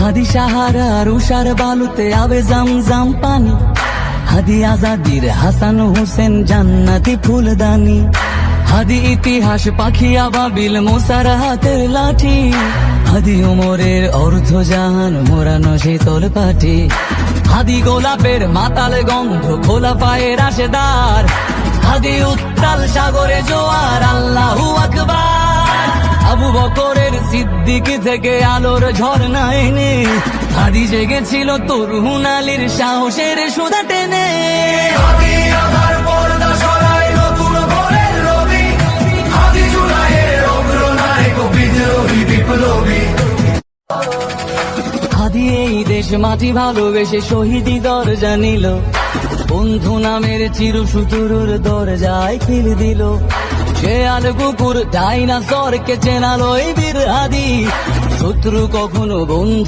হাদি সাহারার উষার বালুতে আবে জাম পানি, হাদি আজাদির হাসান হোসেন জান্নাতি ফুলদানি, হাদি ইতিহাস পাখি আবাবিল মুসার হাতের লাঠি, হাদি উমরের অর্ধ জাহান মোরানো শীতল পাটি, হাদি গোলাপের মাতাল গন্ধ খোলা পায়ের আশেদার, হাদি উত্তাল সাগরে জোয়ার আল্লাহু আকবার। আবু বকরের সিদ্দিক থেকে আলোর ঝর্ণা এনে হাদি জেগেছিল তরুণ আলীর সাহসের সুধা টেনে। হাদি আমার পর্দা সরায় নতুন ভোরের রবি, হাদি জুলাইয়ের অগ্রনায়ক বিদ্রোহী বিপ্লবী। হাদি এই দেশ মাটি ভালোবেসে শহীদি দরজা নিল, বন্ধু নামের চির সুতুরুর দরজায় খিল দিল, শেয়াল কুকুর ডাইনাসরকে চেনালো এই বীর হাদি, শত্রু কখনো বন্ধু